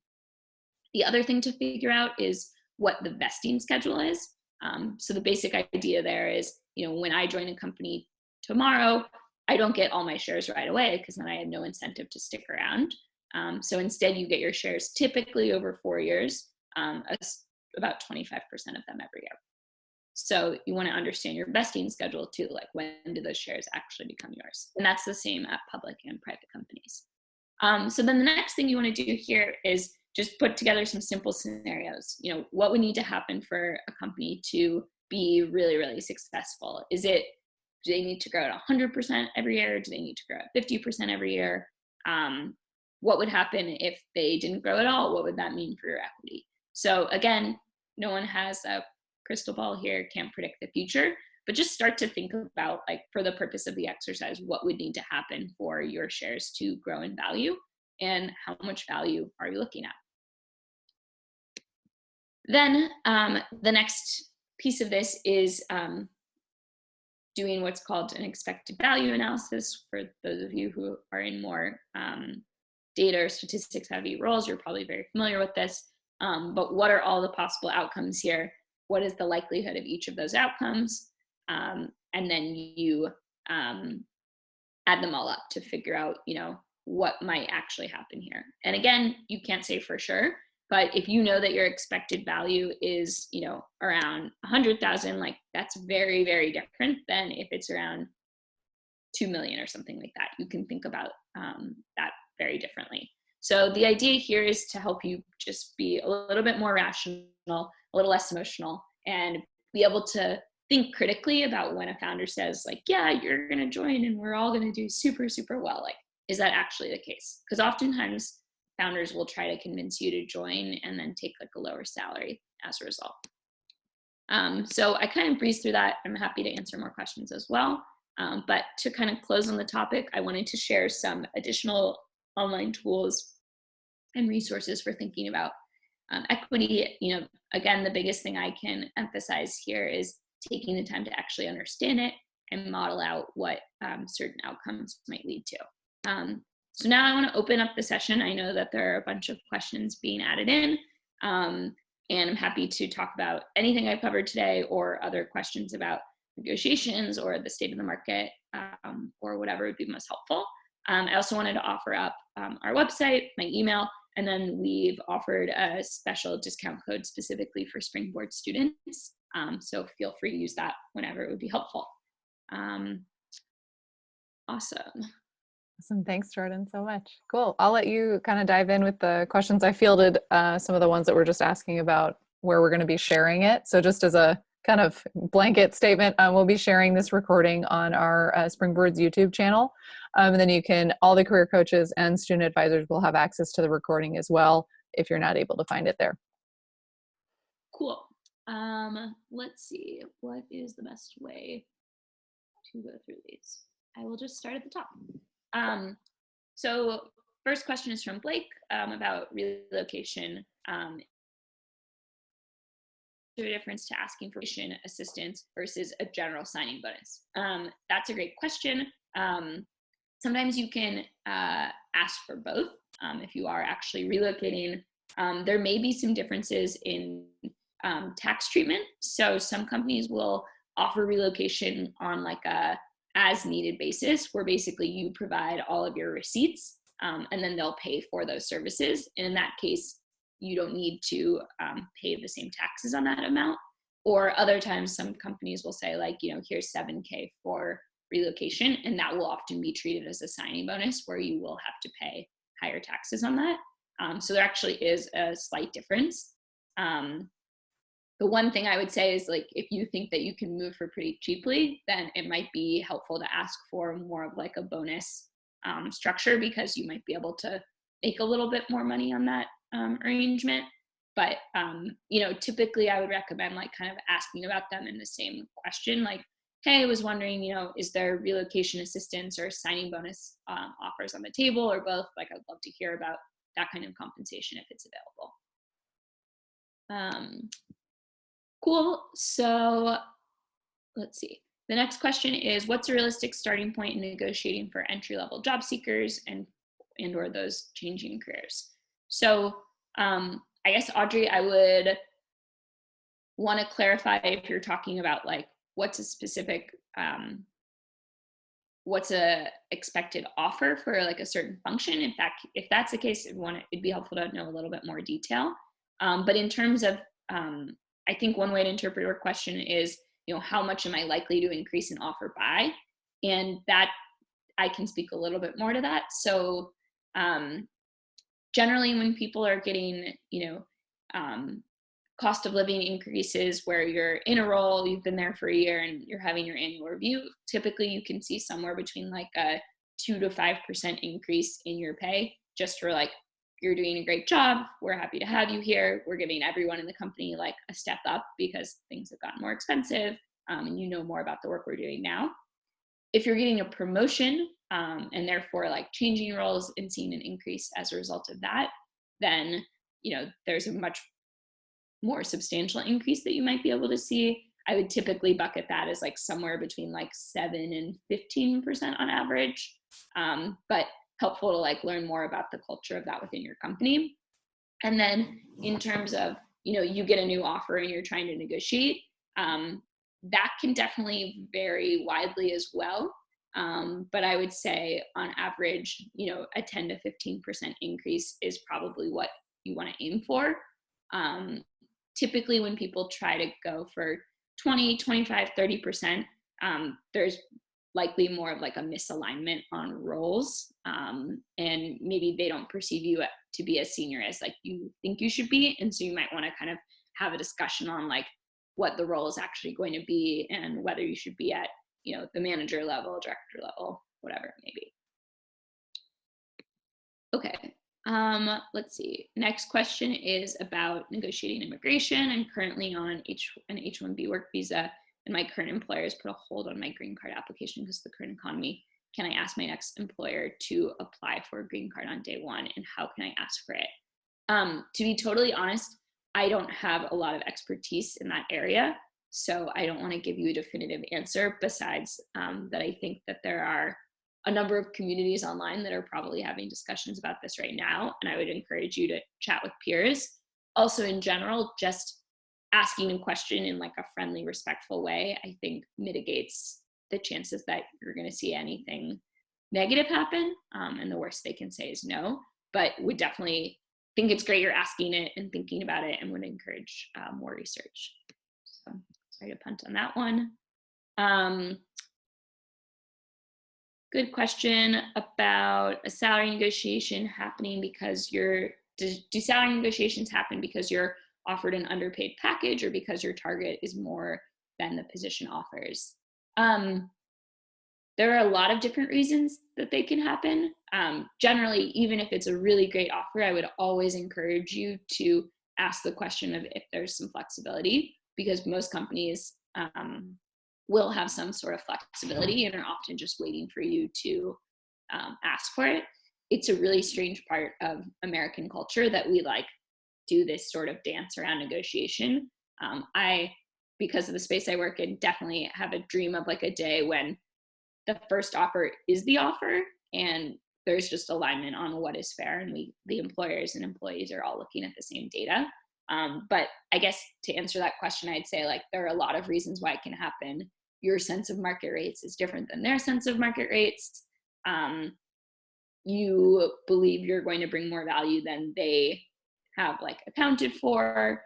The other thing to figure out is what the vesting schedule is. So the basic idea there is, you know, when I join a company tomorrow, I don't get all my shares right away because then I have no incentive to stick around. So instead, you get your shares typically over 4 years, about 25% of them every year. So you want to understand your vesting schedule too, like when do those shares actually become yours? And that's the same at public and private companies. So then the next thing you want to do here is just put together some simple scenarios. You know, what would need to happen for a company to be really, really successful? Do they need to grow at 100% every year? Do they need to grow at 50% every year? What would happen if they didn't grow at all? What would that mean for your equity? So again, no one has a crystal ball here, can't predict the future, but just start to think about, like, for the purpose of the exercise, what would need to happen for your shares to grow in value and how much value are you looking at? Then the next piece of this is doing what's called an expected value analysis. For those of you who are in more data or statistics heavy roles, you're probably very familiar with this. But what are all the possible outcomes here? What is the likelihood of each of those outcomes? And then you add them all up to figure out, you know, what might actually happen here. And again, you can't say for sure, but if you know that your expected value is, you know, around 100,000, like that's very, very different than if it's around 2 million or something like that. You can think about that very differently. So the idea here is to help you just be a little bit more rational, a little less emotional, and be able to think critically about when a founder says, like, yeah, you're going to join and we're all going to do super, super well. Like, is that actually the case? Because oftentimes founders will try to convince you to join and then take like a lower salary as a result. So I kind of breezed through that. I'm happy to answer more questions as well. But to kind of close on the topic, I wanted to share some additional online tools and resources for thinking about equity. You know, again, the biggest thing I can emphasize here is taking the time to actually understand it and model out what certain outcomes might lead to. So now I want to open up the session. I know that there are a bunch of questions being added in, and I'm happy to talk about anything I've covered today or other questions about negotiations or the state of the market, or whatever would be most helpful. I also wanted to offer up our website, my email, and then we've offered a special discount code specifically for Springboard students. So feel free to use that whenever it would be helpful. Awesome. Awesome. Thanks, Jordan, so much. Cool. I'll let you kind of dive in with the questions. I fielded some of the ones that we're just asking about where we're going to be sharing it. So just as a kind of blanket statement, we'll be sharing this recording on our Springboard's YouTube channel. And then you can, all the career coaches and student advisors will have access to the recording as well if you're not able to find it there. Cool. Let's see. What is the best way to go through these? I will just start at the top. So first question is from Blake about relocation. Is there a difference to asking for relocation assistance versus a general signing bonus? That's a great question. Sometimes you can ask for both if you are actually relocating. There may be some differences in tax treatment. So some companies will offer relocation on like a as needed basis, where basically you provide all of your receipts and then they'll pay for those services. And in that case, you don't need to pay the same taxes on that amount. Or other times, some companies will say like, you know, here's $7,000 for relocation, and that will often be treated as a signing bonus where you will have to pay higher taxes on that. So there actually is a slight difference. The one thing I would say is like, if you think that you can move for pretty cheaply, then it might be helpful to ask for more of like a bonus structure, because you might be able to make a little bit more money on that arrangement. But, you know, typically I would recommend like kind of asking about them in the same question, like, hey, I was wondering, you know, is there relocation assistance or signing bonus offers on the table, or both? Like, I'd love to hear about that kind of compensation if it's available. Cool. So let's see. The next question is, what's a realistic starting point in negotiating for entry-level job seekers and or those changing careers? So I guess, Audrey, I would want to clarify if you're talking about like, what's a specific, what's a expected offer for like a certain function. If that's the case, it'd be helpful to know a little bit more detail. But in terms of, I think one way to interpret your question is, you know, how much am I likely to increase an offer by? And that I can speak a little bit more to that. So generally when people are getting, you know, cost of living increases where you're in a role, you've been there for a year and you're having your annual review, typically you can see somewhere between like a 2 to 5% increase in your pay, just for like, you're doing a great job, we're happy to have you here, we're giving everyone in the company like a step up because things have gotten more expensive and you know more about the work we're doing now. If you're getting a promotion and therefore like changing roles and seeing an increase as a result of that, then, you know, there's a much more substantial increase that you might be able to see. I would typically bucket that as like somewhere between like 7 and 15% on average, but helpful to like learn more about the culture of that within your company. And then in terms of, you know, you get a new offer and you're trying to negotiate, that can definitely vary widely as well. But I would say on average, you know, a 10 to 15% increase is probably what you want to aim for. Typically when people try to go for 20, 25, 30%, there's likely more of like a misalignment on roles. And maybe they don't perceive you to be as senior as like you think you should be. And so you might want to kind of have a discussion on like what the role is actually going to be and whether you should be at, you know, the manager level, director level, whatever it may be. Okay. Let's see. Next question is about negotiating immigration. I'm currently on an H-1B work visa, and my current employer has put a hold on my green card application because of the current economy. Can I ask my next employer to apply for a green card on day one, and how can I ask for it? To be totally honest, I don't have a lot of expertise in that area, so I don't want to give you a definitive answer, besides that I think that there are a number of communities online that are probably having discussions about this right now, and I would encourage you to chat with peers. Also, in general, just asking a question in like a friendly, respectful way, I think mitigates the chances that you're going to see anything negative happen, and the worst they can say is no, but would definitely think it's great you're asking it and thinking about it, and would encourage more research. So sorry to punt on that one. Good question about a salary negotiation happening because do salary negotiations happen because you're offered an underpaid package or because your target is more than the position offers? There are a lot of different reasons that they can happen. Generally, even if it's a really great offer, I would always encourage you to ask the question of if there's some flexibility, because most companies will have some sort of flexibility and are often just waiting for you to ask for it. It's a really strange part of American culture that we like do this sort of dance around negotiation. Because of the space I work in, definitely have a dream of like a day when the first offer is the offer and there's just alignment on what is fair, and the employers and employees are all looking at the same data. But I guess to answer that question, I'd say like there are a lot of reasons why it can happen. Your sense of market rates is different than their sense of market rates. You believe you're going to bring more value than they have like accounted for,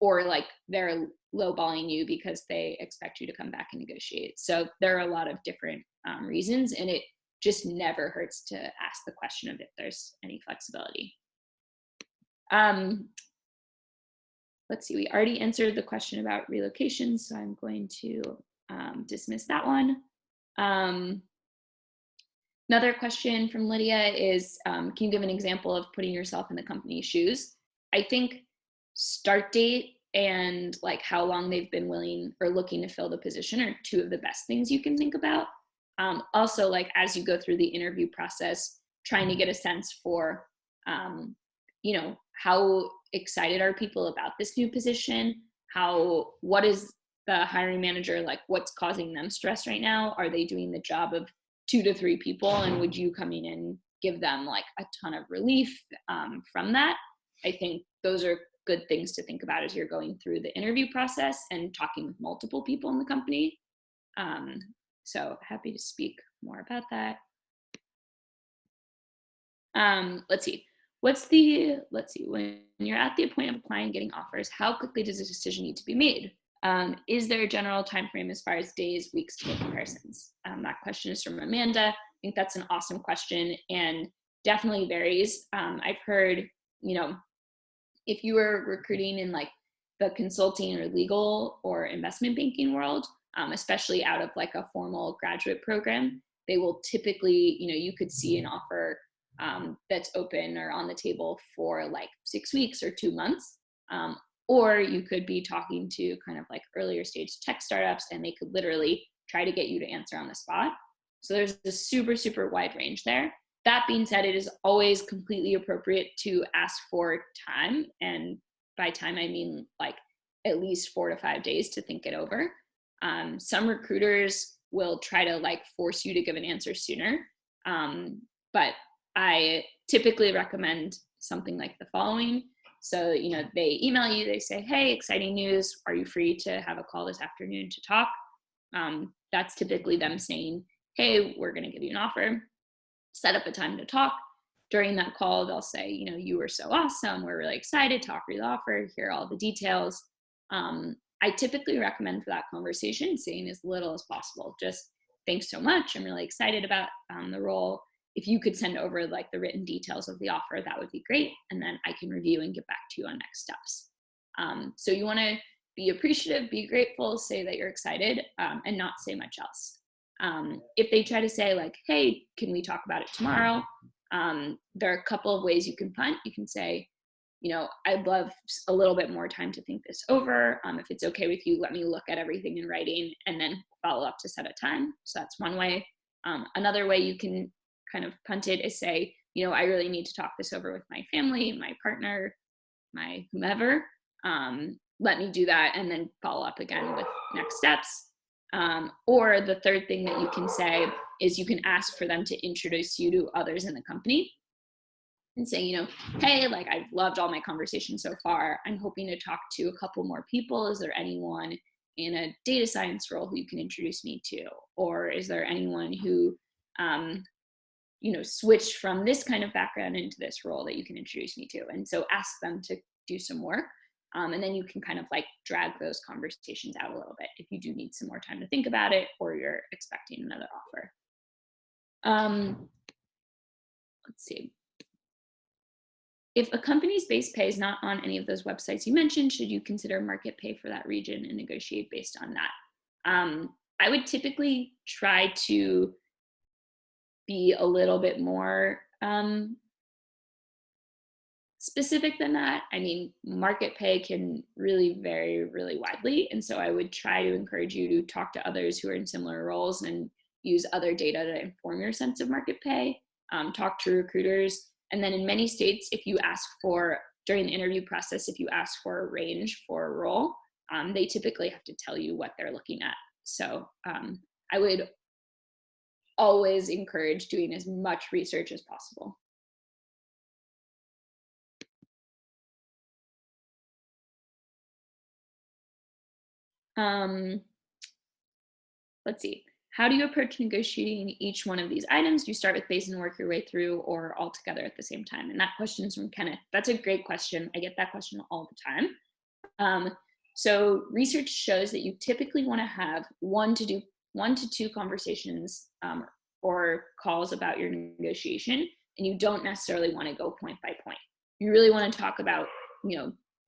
or like they're lowballing you because they expect you to come back and negotiate. So there are a lot of different reasons, and it just never hurts to ask the question of if there's any flexibility. Let's see, we already answered the question about relocation, so I'm going to dismiss that one. Another question from Lydia is, can you give an example of putting yourself in the company's shoes? I think start date and like how long they've been willing or looking to fill the position are two of the best things you can think about. Also, like as you go through the interview process, trying to get a sense for, how excited are people about this new position? What is the hiring manager, like what's causing them stress right now? Are they doing the job of 2 to 3 people? And would you coming in give them like a ton of relief from that? I think those are good things to think about as you're going through the interview process and talking with multiple people in the company. So happy to speak more about that. Let's see, when you're at the point of applying and getting offers, how quickly does a decision need to be made? Is there a general time frame as far as days, weeks to make comparisons? That question is from Amanda. I think that's an awesome question and definitely varies. I've heard, if you are recruiting in like the consulting or legal or investment banking world, especially out of like a formal graduate program, they will typically, you could see an offer that's open or on the table for like 6 weeks or 2 months. Or you could be talking to kind of like earlier stage tech startups and they could literally try to get you to answer on the spot. So there's a super, super wide range there. That being said, it is always completely appropriate to ask for time. And by time, I mean like at least 4 to 5 days to think it over. Some recruiters will try to like force you to give an answer sooner. But I typically recommend something like the following. So, they email you, they say, hey, exciting news. Are you free to have a call this afternoon to talk? That's typically them saying, hey, we're going to give you an offer. Set up a time to talk. During that call, they'll say, you were so awesome. We're really excited. Talk through the offer. Here are all the details. I typically recommend for that conversation saying as little as possible. Just thanks so much. I'm really excited about the role. If you could send over like the written details of the offer, that would be great. And then I can review and get back to you on next steps. So you want to be appreciative, be grateful, say that you're excited, and not say much else. If they try to say like, hey, can we talk about it tomorrow? There are a couple of ways you can punt. You can say, I'd love a little bit more time to think this over. If it's okay with you, let me look at everything in writing and then follow up to set a time. So that's one way. Another way you can kind of punt it is say, I really need to talk this over with my family, my partner, my whomever. Let me do that and then follow up again with next steps. Or the third thing that you can say is you can ask for them to introduce you to others in the company and say, hey, like I've loved all my conversations so far. I'm hoping to talk to a couple more people. Is there anyone in a data science role who you can introduce me to? Or is there anyone who switch from this kind of background into this role that you can introduce me to. And so ask them to do some work. And then you can kind of like drag those conversations out a little bit if you do need some more time to think about it or you're expecting another offer. Let's see. If a company's base pay is not on any of those websites you mentioned, should you consider market pay for that region and negotiate based on that? I would typically try to be a little bit more specific than that. I mean, market pay can really vary really widely. And so I would try to encourage you to talk to others who are in similar roles and use other data to inform your sense of market pay. Talk to recruiters. And then in many states, if you ask for, during the interview process, if you ask for a range for a role, they typically have to tell you what they're looking at. So I would always encourage doing as much research as possible. Let's see. How do you approach negotiating each one of these items? Do you start with base and work your way through, or all together at the same time? And that question's from Kenneth. That's a great question. I get that question all the time. So research shows that you typically want to have one to two conversations or calls about your negotiation, and you don't necessarily want to go point by point. You really want to talk about,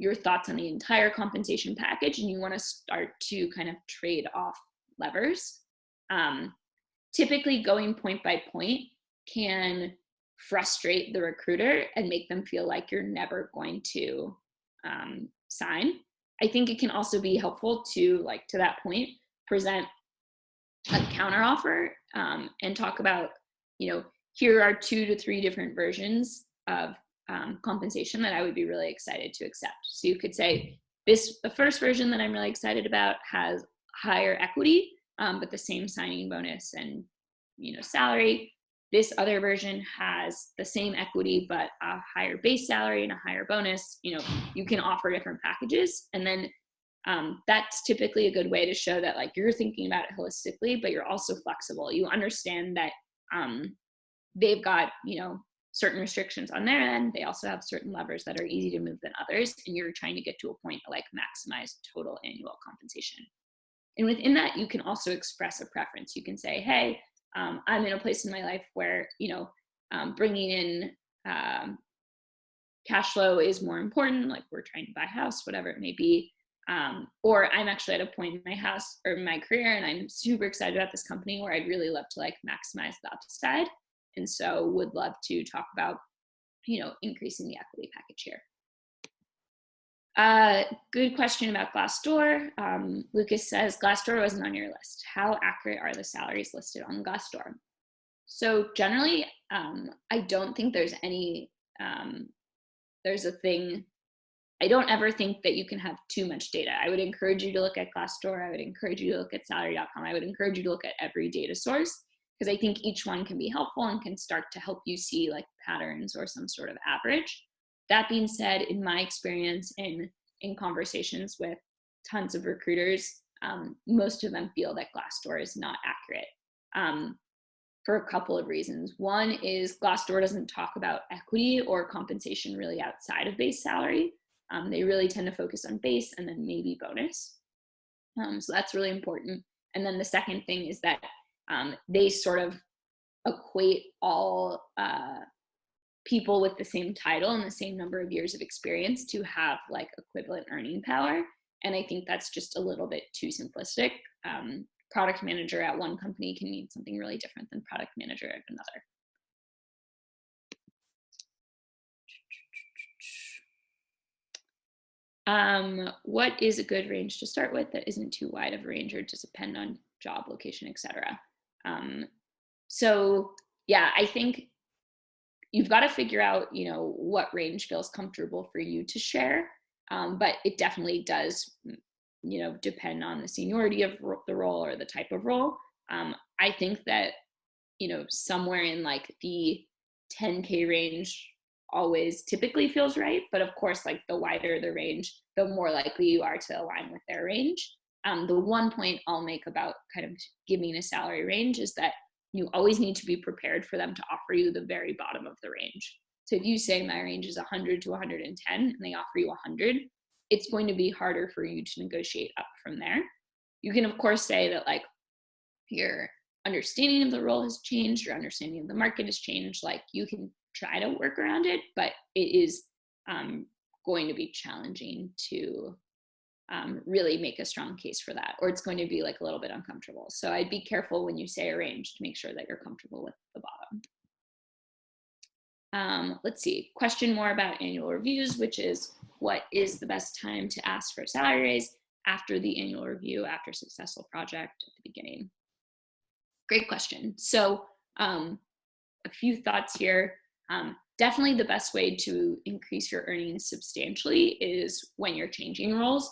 your thoughts on the entire compensation package, and you want to start to kind of trade off levers. Typically going point by point can frustrate the recruiter and make them feel like you're never going to sign. I think it can also be helpful to, to that point, present a counteroffer and talk about, here are 2 to 3 different versions of compensation that I would be really excited to accept. So you could say, the first version that I'm really excited about has higher equity, but the same signing bonus and salary. This other version has the same equity, but a higher base salary and a higher bonus. You can offer different packages. And then that's typically a good way to show that you're thinking about it holistically, but you're also flexible. You understand that they've got, certain restrictions on their end. They also have certain levers that are easy to move than others. And you're trying to get to a point to maximize total annual compensation. And within that, you can also express a preference. You can say, hey, I'm in a place in my life where, bringing in cash flow is more important. We're trying to buy a house, whatever it may be. Or I'm actually at a point in my house or my career, and I'm super excited about this company where I'd really love to maximize the upside. And so would love to talk about, increasing the equity package here. Good question about Glassdoor. Lucas says, Glassdoor wasn't on your list. How accurate are the salaries listed on Glassdoor? So generally, I don't think there's I don't ever think that you can have too much data. I would encourage you to look at Glassdoor. I would encourage you to look at salary.com. I would encourage you to look at every data source, because I think each one can be helpful and can start to help you see patterns or some sort of average. That being said, in my experience in conversations with tons of recruiters, most of them feel that Glassdoor is not accurate for a couple of reasons. One is Glassdoor doesn't talk about equity or compensation really outside of base salary. They really tend to focus on base and then maybe bonus. So that's really important. And then the second thing is that they sort of equate all people with the same title and the same number of years of experience to have equivalent earning power. And I think that's just a little bit too simplistic. Product manager at one company can mean something really different than product manager at another. What is a good range to start with that isn't too wide of a range or just depend on job location, etc.? So yeah, I think you've got to figure out, what range feels comfortable for you to share. But it definitely does, depend on the seniority of the role or the type of role. I think that, somewhere in the 10K range always typically feels right. But of course, the wider the range, the more likely you are to align with their range. The one point I'll make about kind of giving a salary range is that you always need to be prepared for them to offer you the very bottom of the range. So if you say my range is 100 to 110 and they offer you 100, it's going to be harder for you to negotiate up from there. You can, of course, say that like your understanding of the role has changed, your understanding of the market has changed. Like you can try to work around it, but it is going to be challenging to really make a strong case for that, or it's going to be like a little bit uncomfortable. So I'd be careful when you say a range to make sure that you're comfortable with the bottom. Let's see, question more about annual reviews, which is what is the best time to ask for a salary raise? After the annual review, after a successful project, at the beginning? Great question. So a few thoughts here. Definitely the best way to increase your earnings substantially is when you're changing roles.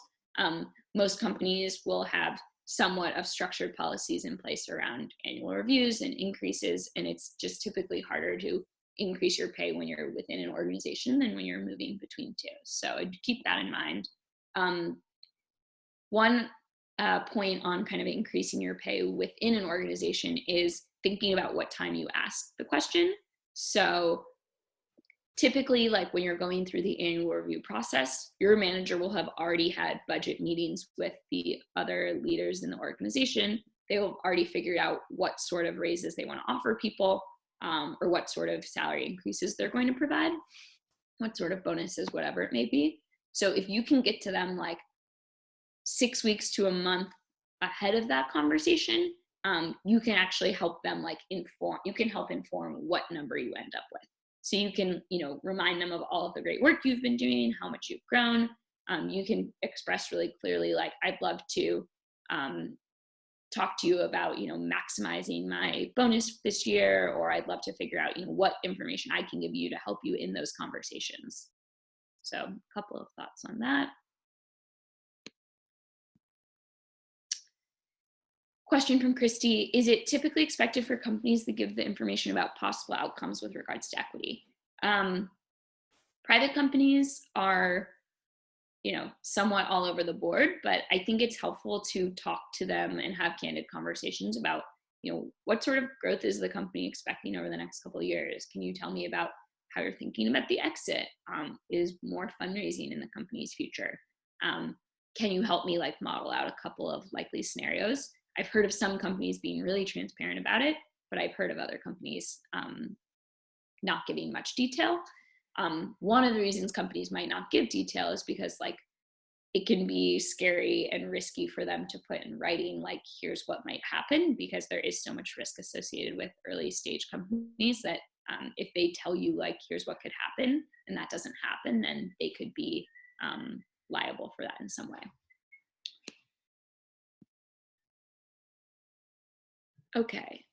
Most companies will have somewhat of structured policies in place around annual reviews and increases, and it's just typically harder to increase your pay when you're within an organization than when you're moving between two. So I'd keep that in mind. One point on kind of increasing your pay within an organization is thinking about what time you ask the question. So typically, like when you're going through the annual review process, your manager will have already had budget meetings with the other leaders in the organization. They will have already figured out what sort of raises they want to offer people, or what sort of salary increases they're going to provide, what sort of bonuses, whatever it may be. So if you can get to them like 6 weeks to a month ahead of that conversation, you can actually help them like help inform what number you end up with. So you can, remind them of all of the great work you've been doing, how much you've grown. You can express really clearly, like, I'd love to talk to you about, maximizing my bonus this year, or I'd love to figure out, what information I can give you to help you in those conversations. So a couple of thoughts on that. Question from Christy, is it typically expected for companies to give the information about possible outcomes with regards to equity? Private companies are, somewhat all over the board, but I think it's helpful to talk to them and have candid conversations about, what sort of growth is the company expecting over the next couple of years? Can you tell me about how you're thinking about the exit? Is more fundraising in the company's future? Can you help me like model out a couple of likely scenarios? I've heard of some companies being really transparent about it, but I've heard of other companies not giving much detail. One of the reasons companies might not give detail is because like it can be scary and risky for them to put in writing, like, here's what might happen, because there is so much risk associated with early stage companies that if they tell you like, here's what could happen, and that doesn't happen, then they could be liable for that in some way. Okay.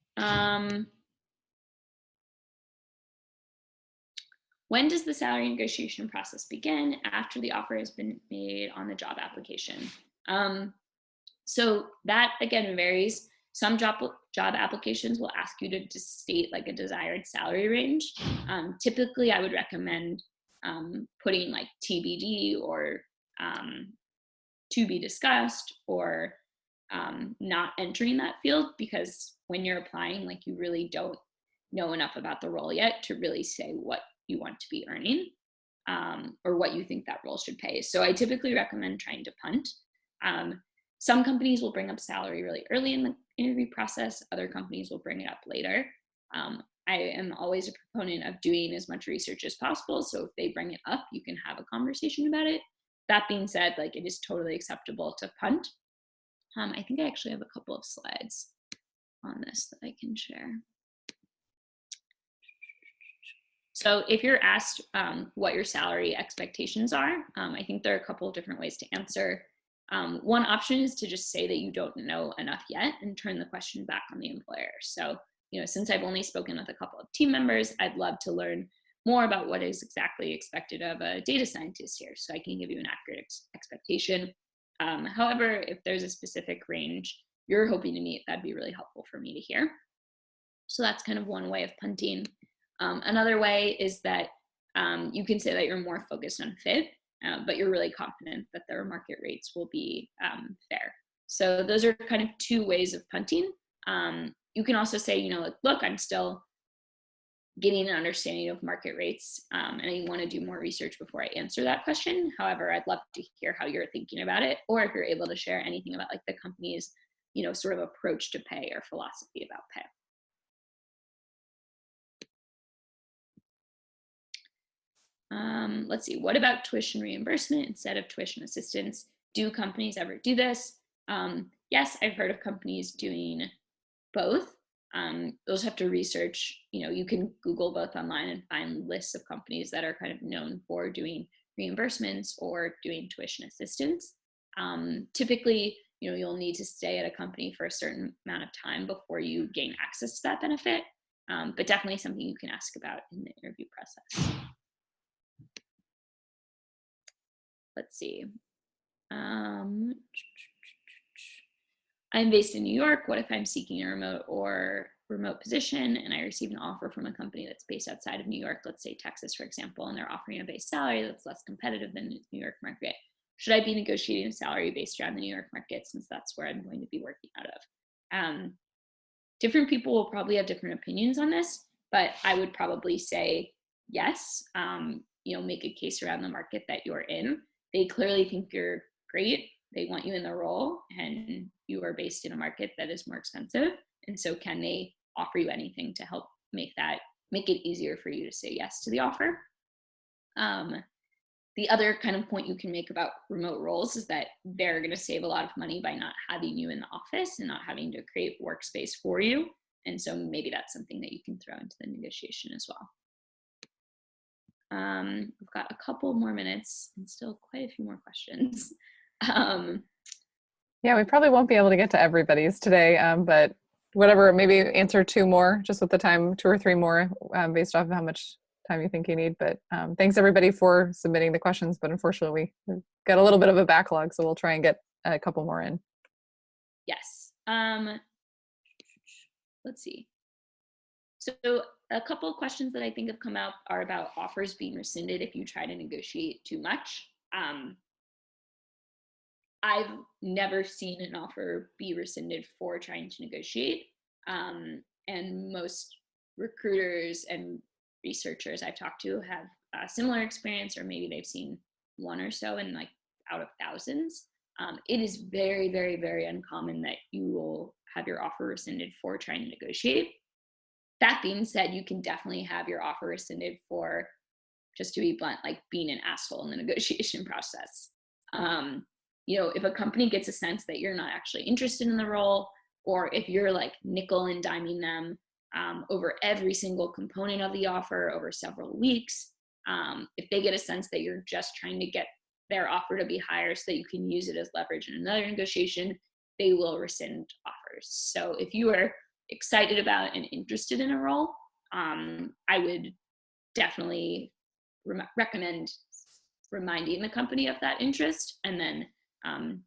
When does the salary negotiation process begin? After the offer has been made on the job application. So that again varies. Some job applications will ask you to just state like a desired salary range. Typically, I would recommend putting like TBD or to be discussed, or not entering that field, because when you're applying, like you really don't know enough about the role yet to really say what you want to be earning, or what you think that role should pay. So I typically recommend trying to punt. Some companies will bring up salary really early in the interview process. Other companies will bring it up later. I am always a proponent of doing as much research as possible. So if they bring it up, you can have a conversation about it. That being said, like it is totally acceptable to punt. I think I actually have a couple of slides on this that I can share. So if you're asked what your salary expectations are, I think there are a couple of different ways to answer. One option is to just say that you don't know enough yet and turn the question back on the employer. So, since I've only spoken with a couple of team members, I'd love to learn more about what is exactly expected of a data scientist here, so I can give you an accurate expectation. However, if there's a specific range you're hoping to meet, that'd be really helpful for me to hear. So that's kind of one way of punting. Another way is that you can say that you're more focused on fit, but you're really confident that their market rates will be fair. So those are kind of two ways of punting. You can also say, like, look, I'm still getting an understanding of market rates, and I want to do more research before I answer that question. However, I'd love to hear how you're thinking about it, or if you're able to share anything about like the company's, sort of approach to pay or philosophy about pay. Let's see, what about tuition reimbursement instead of tuition assistance? Do companies ever do this? Yes, I've heard of companies doing both. Those have to research, you can Google both online and find lists of companies that are kind of known for doing reimbursements or doing tuition assistance. Typically, you'll need to stay at a company for a certain amount of time before you gain access to that benefit, but definitely something you can ask about in the interview process. Let's see. I'm based in New York. What if I'm seeking a remote position and I receive an offer from a company that's based outside of New York, let's say Texas, for example, and they're offering a base salary that's less competitive than the New York market? Should I be negotiating a salary based around the New York market, since that's where I'm going to be working out of? Different people will probably have different opinions on this, but I would probably say yes. Make a case around the market that you're in. They clearly think you're great. They want you in the role, and you are based in a market that is more expensive. And so can they offer you anything to help make it easier for you to say yes to the offer? The other kind of point you can make about remote roles is that they're going to save a lot of money by not having you in the office and not having to create workspace for you. And so maybe that's something that you can throw into the negotiation as well. We've got a couple more minutes and still quite a few more questions. Yeah, we probably won't be able to get to everybody's today, but whatever, maybe answer 2 more just with the time, 2 or 3 more, based off of how much time you think you need. But thanks everybody for submitting the questions, but unfortunately we've got a little bit of a backlog, so we'll try and get a couple more in. Yes. Let's see. So a couple of questions that I think have come out are about offers being rescinded if you try to negotiate too much. I've never seen an offer be rescinded for trying to negotiate. And most recruiters and researchers I've talked to have a similar experience, or maybe they've seen 1 or so in like out of thousands. It is very, very, very uncommon that you will have your offer rescinded for trying to negotiate. That being said, you can definitely have your offer rescinded for, just to be blunt, like being an asshole in the negotiation process. If a company gets a sense that you're not actually interested in the role, or if you're like nickel and diming them over every single component of the offer over several weeks, if they get a sense that you're just trying to get their offer to be higher so that you can use it as leverage in another negotiation, they will rescind offers. So if you are excited about and interested in a role, I would definitely recommend reminding the company of that interest, and then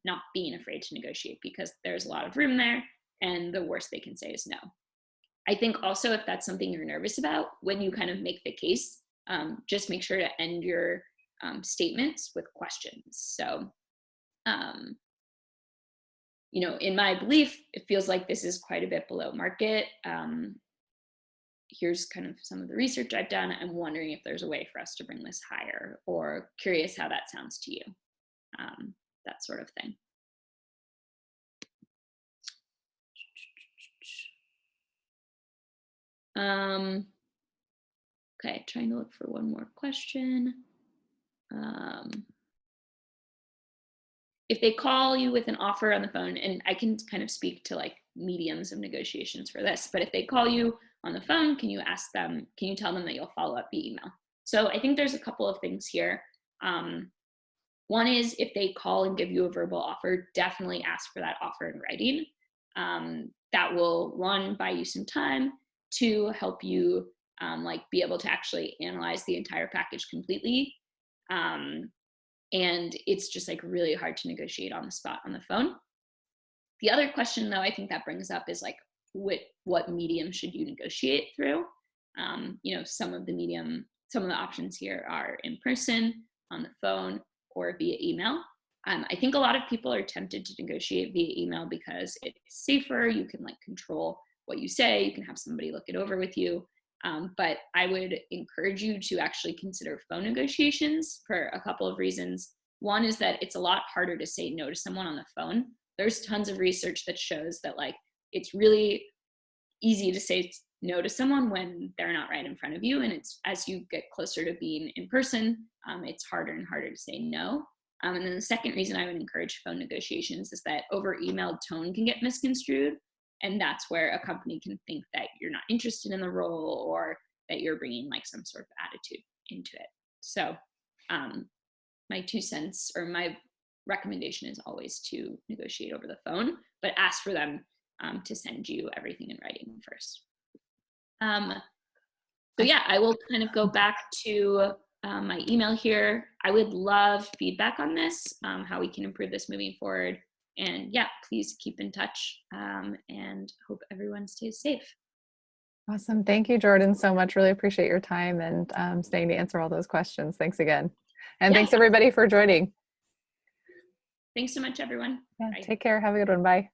not being afraid to negotiate, because there's a lot of room there, and the worst they can say is no. I think also, if that's something you're nervous about, when you kind of make the case, just make sure to end your statements with questions. So, in my belief, it feels like this is quite a bit below market. Here's kind of some of the research I've done. I'm wondering if there's a way for us to bring this higher, or curious how that sounds to you. That sort of thing. Okay, trying to look for one more question. If they call you with an offer on the phone, and I can kind of speak to like mediums of negotiations for this, but if they call you on the phone, can you tell them that you'll follow up via email? So I think there's a couple of things here. One is, if they call and give you a verbal offer, definitely ask for that offer in writing. That will, 1, buy you some time, 2, help you be able to actually analyze the entire package completely. And it's just like really hard to negotiate on the spot on the phone. The other question, though, I think that brings up is like, what medium should you negotiate through? Some of the options here are in person, on the phone, or via email. I think a lot of people are tempted to negotiate via email because it's safer. You can like control what you say. You can have somebody look it over with you. But I would encourage you to actually consider phone negotiations for a couple of reasons. One is that it's a lot harder to say no to someone on the phone. There's tons of research that shows that like it's really easy to say no to someone when they're not right in front of you. And it's as you get closer to being in person, it's harder and harder to say no. And then the second reason I would encourage phone negotiations is that over email tone can get misconstrued. And that's where a company can think that you're not interested in the role or that you're bringing like some sort of attitude into it. So my 2 cents or my recommendation is always to negotiate over the phone, but ask for them to send you everything in writing first. So yeah, I will kind of go back to my email here. I would love feedback on this, how we can improve this moving forward. And yeah, please keep in touch and hope everyone stays safe. Awesome. Thank you, Jordan, so much. Really appreciate your time and staying to answer all those questions. Thanks again. And Yeah. Thanks everybody for joining. Thanks so much, everyone. Yeah, Bye. take care. Have a good one. Bye.